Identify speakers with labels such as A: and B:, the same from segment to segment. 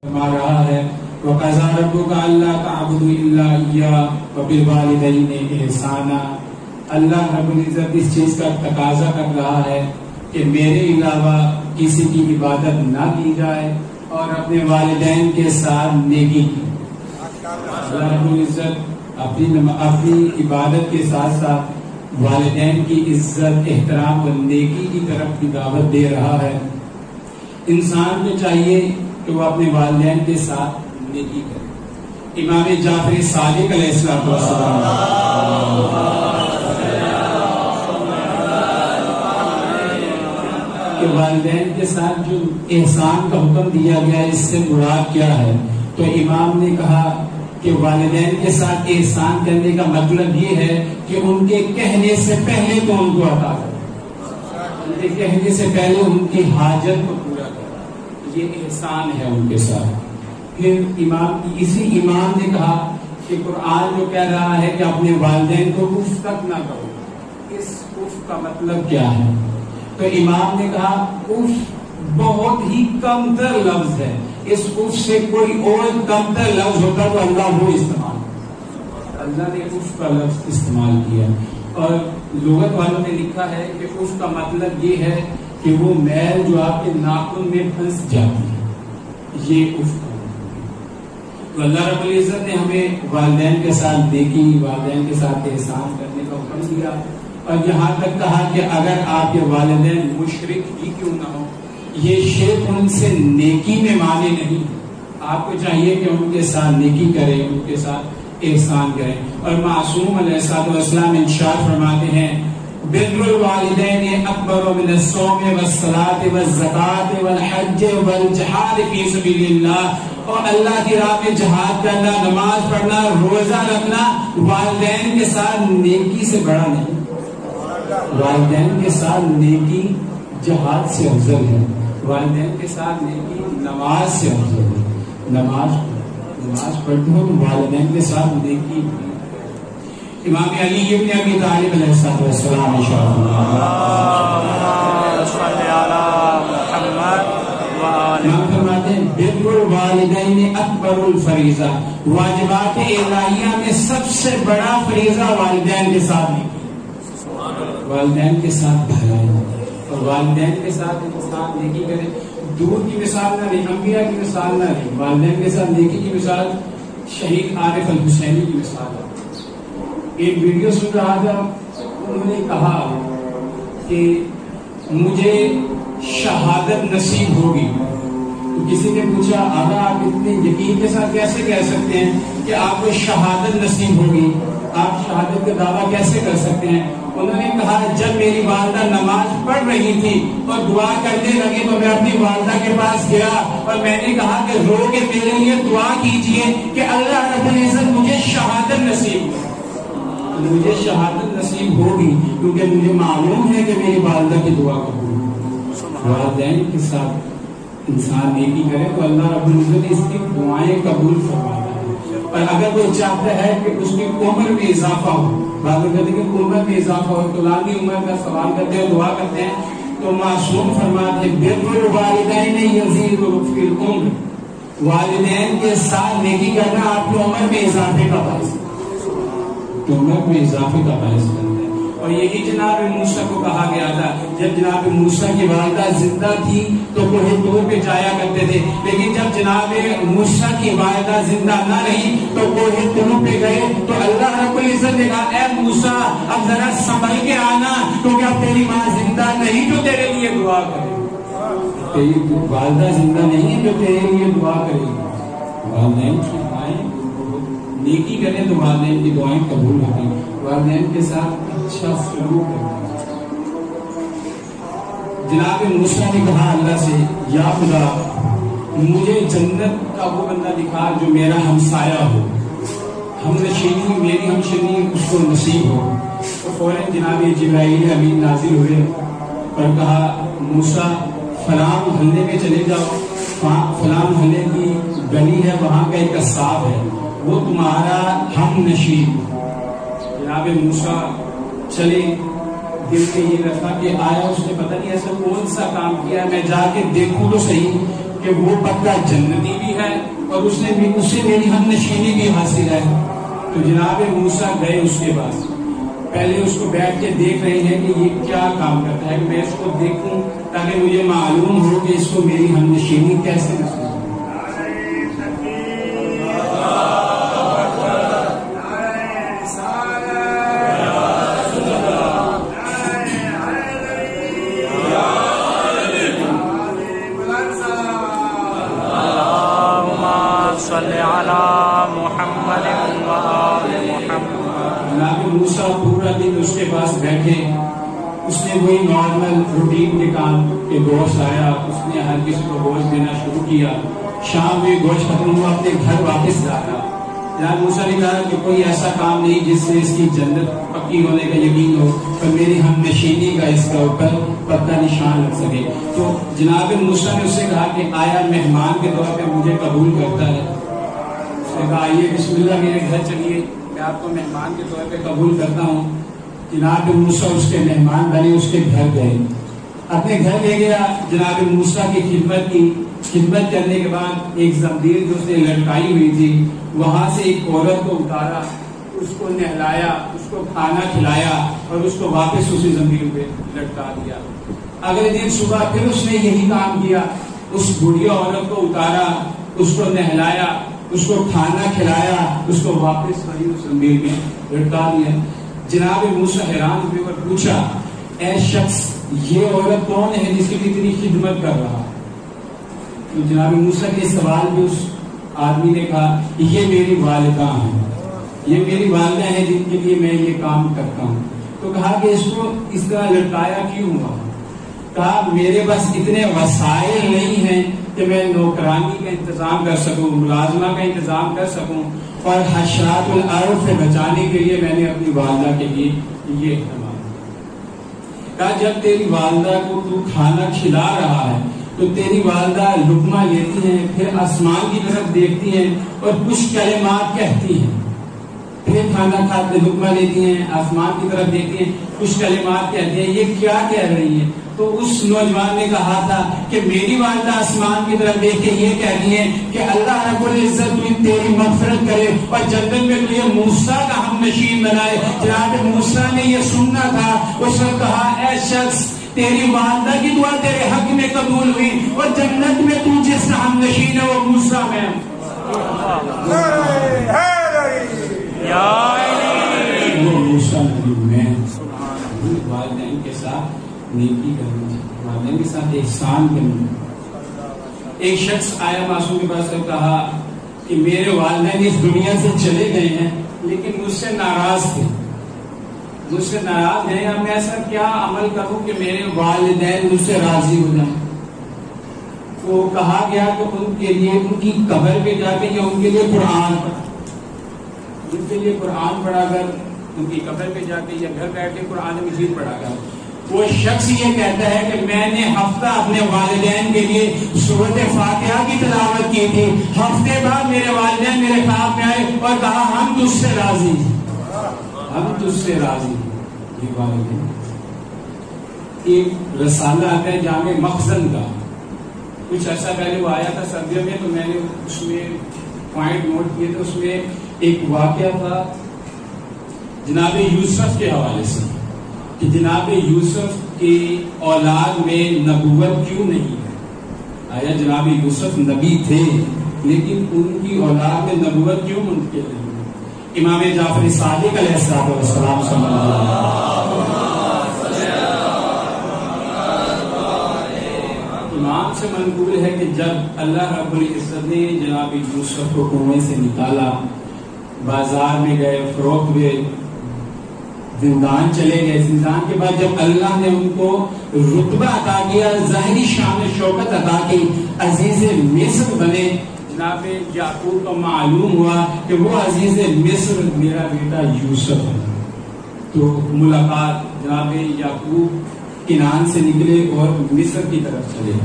A: فرما رہا ہے وَقَضَىٰ رَبُّكَ أَلَّا تَعْبُدُوا إِلَّا إِيَّاهُ وَبِالْوَالِدَيْنِ إِحْسَانًا۔ اللہ رب العزت اس چیز کا تقاضا کر رہا ہے کہ میرے علاوہ کسی کی عبادت نہ کی جائے اور اپنے والدین کے ساتھ نیکی کی۔ اللہ رب العزت اپنی عبادت کے ساتھ ساتھ والدین کی عزت، احترام اور نیکی کی طرف کی دعوت دے رہا ہے۔ انسان کو چاہیے کہ وہ اپنے والدین کے ساتھ نیکی کرے۔ امام جعفر صادق علیہ السلام کہ والدین کے ساتھ جو احسان کا حکم دیا گیا ہے، اس سے مراد کیا ہے؟ تو امام نے کہا کہ والدین کے ساتھ احسان کرنے کا مطلب یہ ہے کہ ان کے کہنے سے پہلے تو ان کو عطا کرے، ان کے کہنے سے پہلے ان کی حاجت کو پورا کرے، یہ احسان ہے ان کے ساتھ۔ پھر اسی امام نے کہا کہ قرآن جو کہہ رہا ہے کہ اپنے والدین کو اف تک نہ کرو، اس اف کا مطلب کیا ہے؟ تو امام نے کہا اف بہت ہی کم تر لفظ ہے، اس اف سے کوئی اور کم تر لفظ ہوتا تو اللہ وہ استعمال کرتا۔ اللہ نے اف کا لفظ استعمال کیا، اور لغت والوں نے لکھا ہے کہ اف کا مطلب یہ ہے کہ وہ میل جو آپ کے ناخن میں پھنس جاتی ہے، یہ اف کا تو اللہ رب العزت نے ہمیں والدین کے ساتھ نیکی، والدین کے ساتھ احسان کرنے کا حکم دیا، اور یہاں تک کہا کہ اگر آپ کے والدین مشرک ہی کیوں نہ ہو، یہ شرک ان سے نیکی میں مانے نہیں، آپ کو چاہیے کہ ان کے ساتھ نیکی کریں، ان کے ساتھ احسان کریں۔ اور معصوم علیہ السلام ارشاد فرماتے ہیں بر الوالدین اکبر من الصوم والصلاۃ والزکاۃ والحج والجہاد فی سبیل اللہ، اور اللہ کی راہ میں جہاد کرنا، نماز پڑھنا، روزہ رکھنا والدین کے ساتھ نیکی سے بڑا نہیں۔ والدین کے ساتھ نیکی جہاد سے افضل ہے، والدین کے ساتھ نیکی نماز سے افضل ہے۔ نماز پڑھتے ہو تو والدین کے ساتھ نیکی۔ امام علی ابن ابی طالب علیہ السلام فرماتے ہیں بر الوالدین اکبر الفریضہ، واجبات الہیہ میں سب سے بڑا فریضہ والدین کے ساتھ نیکی، والدین کے ساتھ بھلائی، اور والدین کے ساتھ انسان نیکی کرے۔ دور کی مثال نہ نہیں، انبیاء کی مثال نہ نہیں، والدین کے ساتھ نیکی کی مثال شہید عارف الحسینی کی مثال ہے۔ ایک ویڈیو سن رہا تھا، انہوں نے کہا کہ مجھے شہادت نصیب ہوگی، تو کسی نے پوچھا آقا آپ اتنے یقین کے ساتھ کیسے کہہ سکتے ہیں کہ آپ کو شہادت نصیب ہوگی، آپ شہادت کا دعویٰ کیسے کر سکتے ہیں؟ انہوں نے کہا جب میری والدہ نماز پڑھ رہی تھی اور دعا کرنے لگی تو میں اپنی والدہ کے پاس گیا اور میں نے کہا کہ رو کے میرے لیے دعا کیجئے کہ اللہ رب العزت مجھے شہادت نصیب ہو، مجھے شہادت نصیب ہوگی، کیونکہ مجھے معلوم ہے کہ میری والدہ کی دعا قبول ہوگی۔ والدین کے ساتھ انسان نیکی کرے تو اللہ رب العزت اس کی دعائیں قبول فرماتا ہے۔ اور اگر وہ چاہتا ہے کہ اس کی عمر میں اضافہ ہو، بعض لوگ کہتے ہیں کہ عمر میں اضافہ ہو، تو لانی عمر کا سوال کرتے ہیں، دعا کرتے ہیں، تو معصوم فرماتے ہیں بر الوالدین یزید فی العمر، والدین کے ساتھ نیکی کرنا آپ کی عمر میں اضافے کا باعث ہے، عمر میں اضافے کا باعث ہے۔ اور یہی جناب موسیٰ کو کہا گیا تھا، جب جناب موسیٰ کی والدہ زندہ تھی تو کوہ طور پہ جایا کرتے تھے، لیکن جب جناب موسیٰ کی والدہ زندہ نہ رہی تو کوہ طور پہ گئے تو اللہ رب العزت نے کہا اے موسیٰ اب ذرا سنبھل کے آنا، کیونکہ اب تیری ماں زندہ نہیں جو تیرے لیے دعا کرے، تیری والدہ زندہ نہیں جو تیرے لیے دعا کرے گی۔ والدین کی دعائیں نیکی کریں تو والدین کی دعائیں قبول ہوتی ہیں، والدین کے ساتھ اچھا سلوک کرنا۔ جناب موسیٰ نے کہا اللہ سے یا خدا مجھے جنت کا وہ بندہ دکھا جو میرا ہمسایہ ہو، ہم نشینی میری ہمشنی اس کو نصیب ہو۔ تو فوراً جناب جبرائیل امین نازل ہوئے اور کہا موسیٰ فلاں محلے میں چلے جاؤ، فلاں محلے کی گلی ہے، وہاں کا ایک قصاب ہے، وہ تمہارا ہم نشین۔ جناب موسیٰ چلے، دل میں یہ رکھا کہ آیا اس نے پتہ نہیں ایسا کون سا کام کیا، میں جا کے دیکھوں تو صحیح کہ وہ بندہ جنتی بھی ہے اور اسے میری ہم نشینی بھی حاصل ہے. تو جناب موسیٰ گئے اس کے پاس. پہلے اس کو بیٹھ کے دیکھ رہے ہیں کہ یہ کیا کام کرتا ہے, میں اس کو دیکھوں تاکہ مجھے معلوم ہو کہ اس کو میری ہم نشینی کیسے محسوس. موسیٰ پورا دن اس کے پاس بیٹھے, اس نے وہی نارمل روٹین کے کام کے گوشت آیا, اس نے ہر کسی کو گوشت دینا شروع کیا. شام میں گوشت ختم ہوا, اپنے گھر واپس جاتا. جناب موسیٰ نے کہا کہ کوئی ایسا کام نہیں جس سے اس کی جنت پکی ہونے کا یقین ہو اور میری ہم نشینی کا اس کا اوپر پتہ نشان لگ سکے. تو جناب موسیٰ نے اس سے کہا کہ آیا مہمان کے طور پہ مجھے قبول کرتا ہے؟ اس نے کہا آئیے بسم اللہ میرے گھر چلیے, میں آپ کو مہمان کے طور پہ قبول کرتا ہوں. جناب موسیٰ اس کے مہمان بنے, اس کے گھر گئے, اپنے گھر لے گیا. جناب موسیٰ کی خدمت کرنے کے بعد ایک زنجیر جو اس نے لٹکائی ہوئی تھی وہاں سے ایک عورت کو اتارا, اس کو نہلایا, اس کو کھانا کھلایا اور اس کو واپس اسی زنجیر پہ لٹکا دیا. اگلے دن صبح پھر اس نے یہی کام کیا, اس بڑھیا عورت کو اتارا, اس کو نہلایا, اس کو کھانا کھلایا, اس کو واپس وہی اس زمین میں لٹکا دیا. جناب موسیٰ حیران ہوئے اور پوچھا اے شخص یہ عورت کون ہے جس کی اتنی خدمت کر رہا؟ تو جناب موسیٰ کے سوال پہ اس آدمی نے کہا یہ میری والدہ ہیں, یہ میری والدہ ہیں جن کے لیے میں یہ کام کرتا ہوں. تو کہا کہ اس کو اس طرح لٹکایا کیوں ہوا؟ کہا میرے پاس اتنے وسائل نہیں ہیں کہ میں نوکرانی کا انتظام کر سکوں, ملازمہ کا انتظام کر سکوں, اور حشرات الارض سے بچانے کے لیے میں نے اپنی والدہ کے لیے یہ اہتمام کہا. جب تیری والدہ کو تو کھانا کھلا رہا ہے تو تیری والدہ لقمہ لیتی ہیں, پھر آسمان کی طرف دیکھتی ہیں اور کچھ کلمات کہتی ہیں, پھر کھانا کھاتے لقمہ لیتی ہیں, آسمان کی طرف دیکھتی ہیں, کچھ کلمات کہتی ہیں, یہ کیا کہہ رہی ہیں؟ تو اس نوجوان نے کہا تھا کہ میری والدہ آسمان کی طرف دیکھ کے یہ کہتی ہے کہ اللہ رب العزت تیری مغفرت کرے اور جنت میں تجھے موسیٰ کا ہم نشین بنائے. جناب موسیٰ نے یہ سننا تھا, اس نے کہا اے شخص تیری والدہ کی دعا تیرے حق میں قبول ہوئی اور جنت میں تو جس کا ہم نشین ہے وہ موسیٰ میں. وہ موسیٰ میں والدین کے ساتھ نیکی کرنی چاہیے, والدین کے ساتھ احسان کرنا. ایک شخص آیا معصوم کے پاس اور کہا کہ میرے والدین اس دنیا سے چلے گئے ہیں لیکن مجھ سے ناراض تھے, مجھ سے ناراض ہیں, اب میں ایسا کیا عمل کروں کہ میرے والدین مجھ سے راضی ہو جائیں؟ تو کہا گیا کہ ان کے لیے ان کی قبر پہ جا کے یا ان کے لیے قرآن پڑھا, ان کے لیے قرآن پڑھا کر, ان کی قبر پہ جا کے یا گھر بیٹھ کے قرآن مجید پڑھا کر. وہ شخص یہ کہتا ہے کہ میں نے ہفتہ اپنے والدین کے لیے سورۃ فاتحہ کی تلاوت کی تھی, ہفتے بعد میرے والدین میرے خواب میں آئے اور کہا ہم تجھ سے راضی ہیں, ہم تجھ سے راضی ہیں. یہ والدین. ایک رسالہ آتا ہے جامع مخزن کا, کچھ عرصہ پہلے وہ آیا تھا سردیوں میں, تو میں نے اس میں پوائنٹ نوٹ کیے تھے. اس میں ایک واقعہ تھا جناب یوسف کے حوالے سے کہ جناب یوسف کی اولاد میں نبوت کیوں نہیں ہے. آیا جناب یوسف نبی تھے لیکن ان کی اولاد میں نبوت کیوں منتقل نہیں ہے؟ امام جعفر صادق علیہ السلام صلی اللہ علیہ وسلم امام سے منقول ہے کہ جب اللہ رب العزت نے جناب یوسف کو کنویں سے نکالا, بازار میں گئے, فروخت ہوئے, زندان چلے گئے. زندان کے بعد جب اللہ نے ان کو رتبہ عطا کیا, ظاہری شان شوکت عطا کی, عزیز مصر بنے, جناب یعقوب کو معلوم ہوا کہ وہ عزیز مصر میرا بیٹا یوسف ہے. تو ملاقات, جناب یعقوب کنعان سے نکلے اور مصر کی طرف چلے.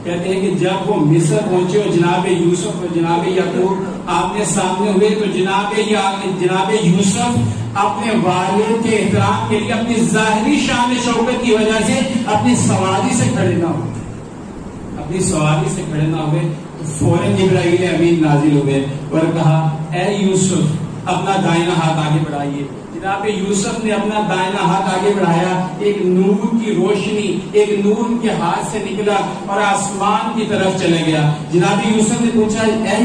A: کہتے ہیں کہ جب وہ مصر پہنچے اور جناب یوسف اور جناب یعقوب آمنے سامنے ہوئے تو جناب یوسف اپنے والد کے احترام کے لیے اپنی ظاہری شان شوکت کی وجہ سے اپنی سواری سے کھڑے نہ ہوئے, اپنی سواری سے کھڑے نہ ہوئے. فوراً جبرائیل امین نازل ہوئے اور کہا اے یوسف اپنا دائنا ہاتھ آگے بڑھائیے. جناب یوسف نے اپنا دائنا ہاتھ آگے بڑھایا, ایک نور کی روشنی ایک نور کے ہاتھ سے نکلا اور آسمان کی طرف چلے گیا. جناب یوسف نے پوچھا اے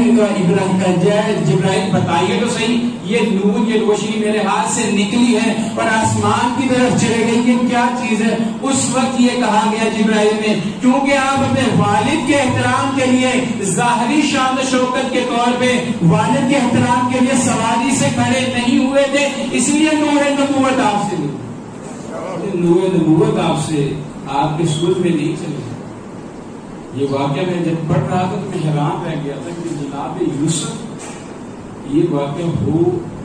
A: جبرائیل بتائیے تو صحیح, یہ نور یہ روشنی میرے ہاتھ سے نکلی ہے اور آسمان کی طرف چلے گئی, یہ کیا چیز ہے؟ اس وقت یہ کہا گیا جبرائیل نے کیونکہ آپ اپنے والد کے احترام کے لیے ظاہری شان و شوکت کے طور پہ والد کے احترام کے لیے سواری سے کھڑے نہیں ہوئے تھے, اس لیے نور نبوت آپ سے نہیں, نور نبوت آپ سے آپ کے سورج میں نہیں چلے. یہ واقعہ میں جب پڑھ رہا تھا تو میں حیران رہ گیا تھا کہ جناب یوسف یہ واقعہ ہو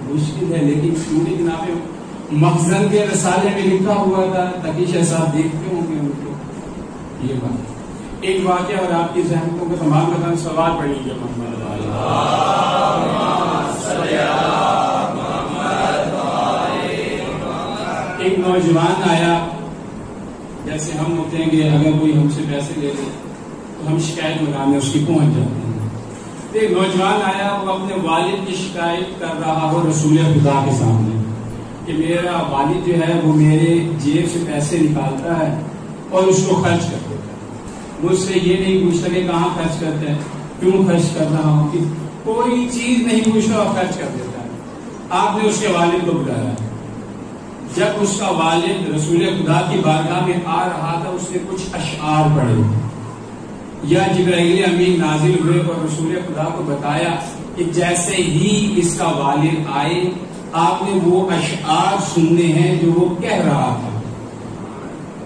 A: مشکل ہے, لیکن کیونکہ جناب مخزن کے رسالے میں لکھا ہوا تھا تاکہ شاہ صاحب دیکھتے ہوں گے ان کو. یہ بات ایک واقعہ اور آپ کی ذہنوں کا تمام بتانا سوال پڑھ لیجیے. ایک نوجوان آیا, جیسے ہم ہوتے ہیں کہ اگر کوئی ہم سے پیسے لے لے تو ہم شکایت لگانے اس کی پہنچ جاتے ہیں. تو ایک نوجوان آیا, وہ اپنے والد کی شکایت کر رہا ہو رسول خدا کے سامنے کہ میرا والد جو ہے وہ میرے جیب سے پیسے نکالتا ہے اور اس کو خرچ کر دیتا ہے. مجھ سے یہ نہیں پوچھتا کہ کہاں خرچ کرتا ہے, کیوں خرچ کر رہا ہوں, کہ کوئی چیز نہیں پوچھتا اور خرچ کر دیتا ہے. آپ نے اس کے والد کو بلایا. جب اس کا والد رسول خدا کی بارگاہ میں آ رہا تھا اس نے کچھ اشعار پڑھے, یا جبرائیل امین نازل ہوئے اور رسول خدا کو بتایا کہ جیسے ہی اس کا والد آئے آپ نے وہ اشعار سننے ہیں جو وہ کہہ رہا تھا.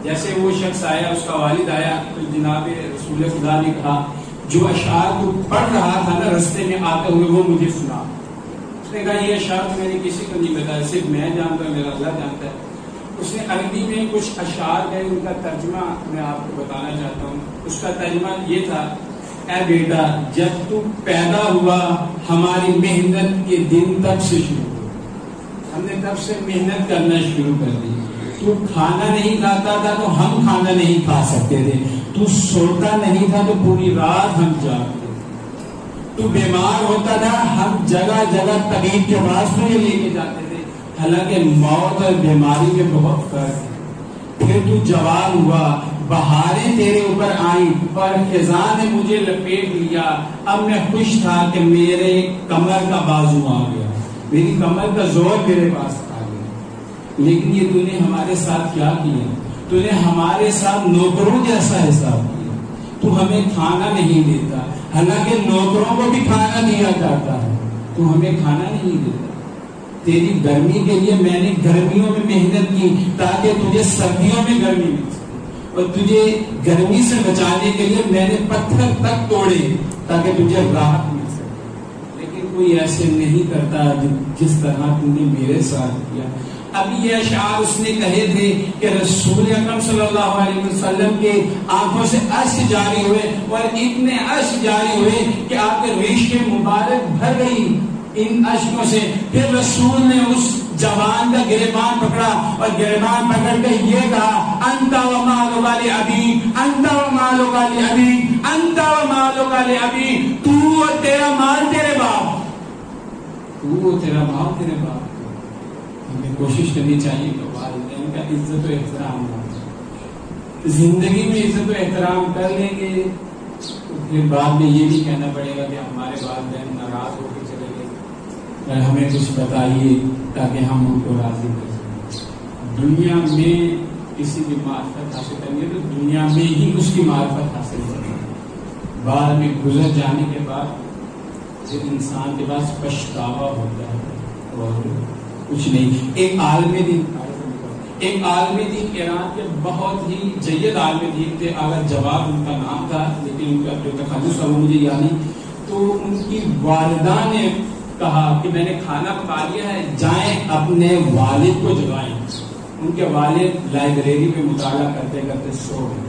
A: جیسے وہ شخص آیا, اس کا والد آیا, تو جناب رسول خدا نے کہا جو اشعار کو پڑھ رہا تھا نا رستے میں آتے ہوئے وہ مجھے سنا. اس نے کہا یہ اشعار میں نے کسی کو نہیں بتایا, صرف میں جانتا ہوں, میرا اللہ جانتا ہے. اس نے عربی میں کچھ اشعار گئے, ان کا ترجمہ میں آپ کو بتانا چاہتا ہوں. اس کا ترجمہ یہ تھا, اے بیٹا جب تو پیدا ہوا ہماری محنت کے دن تب سے شروع ہو, ہم نے تب سے محنت کرنا شروع کر دی. تو کھانا نہیں کھاتا تھا تو ہم کھانا نہیں کھا سکتے تھے, تو سوتا نہیں تھا تو پوری رات ہم جاگتے تھے, تو بیمار ہوتا تھا ہم جگہ جگہ طبیب کے پاس تجھے لے کے جاتے تھے, حالانکہ موت اور بیماری میں بہت فرق ہے. پھر تو جوان ہوا, بہاریں تیرے اوپر آئیں اور خزاں نے مجھے لپیٹ لیا. اب میں خوش تھا کہ میرے کمر کا بازو آ گیا, میری کمر کا زور میرے پاس آ گیا. لیکن یہ تو نے ہمارے ساتھ کیا کیا, تو نے ہمارے ساتھ نوکروں جیسا حساب کیا. تو ہمیں کھانا نہیں دیتا, حالانکہ نوکروں کو بھی کھانا دیا جاتا ہے, تو ہمیں کھانا نہیں دیتا. تیری گرمی کے لیے میں نے گرمیوں میں محنت کی تاکہ تجھے سردیوں میں گرمی مل سکے, اور تجھے گرمی سے بچانے کے لیے میں نے پتھر تک توڑے تاکہ تجھے راحت مل سکے. لیکن کوئی ایسے نہیں کرتا جس طرح تم نے میرے ساتھ کیا. ابھی یہ اشعار اس نے کہے تھے کہ رسول اکرم صلی اللہ علیہ وسلم کے آنکھوں سے اشک جاری ہوئے, اور اتنے اشک جاری ہوئے کہ آپ کے ریشیں مبارک بھر گئی ان اشکوں سے. پھر رسول نے اس جوان کا گریبان پکڑا اور گریبان پکڑ کے یہ کہا انت و مالک لابی, انت و مالک لابی, انت و مالک لابی, تو اور تیرا مال تیرے باپ, تو اور تیرا مال تیرے باپ. ہمیں کوشش کرنی چاہیے کہ والدین کا عزت و احترام زندگی میں عزت و احترام کر لیں گے تو پھر بعد میں یہ بھی کہنا پڑے گا کہ ہمارے والدین ناراض ہو کے چلے گئے, ہمیں کچھ بتائیے تاکہ ہم ان کو راضی کر سکیں. دنیا میں کسی کی معرفت حاصل کریں گے تو دنیا میں ہی اس کی معرفت حاصل کریں گے, بعد میں گزر جانے کے بعد پھر انسان کے پاس پچھتاوا ہوتا ہے اور کچھ نہیں. ایک عالم دین ایران کے بہت ہی جید عالم دین تھے, اگر جواب ان کا نام تھا, لیکن ان کا جو تخصص ہے وہ مجھے یاد نہیں. تو ان کی والدہ نے کہا کہ میں نے کھانا پکا لیا ہے, جائیں اپنے والد کو جگائیں. ان کے والد لائبریری میں مطالعہ کرتے کرتے سو گئے.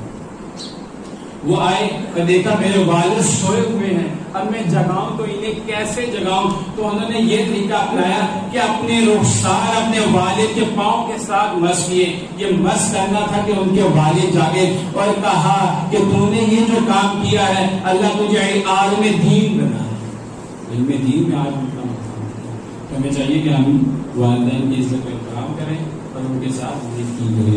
A: وہ آئے تو دیکھا میرے والد سوئے ہوئے ہیں، اب میں جگاؤں تو انہیں کیسے جگاؤں؟ تو انہوں نے یہ طریقہ اپنایا کہ اپنے رخسار اپنے والد کے پاؤں کے ساتھ مس کیے. یہ مس کرنا تھا کہ ان کے والد جاگے اور کہا کہ تو نے یہ جو کام کیا ہے اللہ تجھے عالم دین بنا. علم دین میں آج کا مقام ہے. تو ہمیں چاہیے کہ ہم والدین کی عزت و احترام کریں اور ان کے ساتھ نیکی کریں.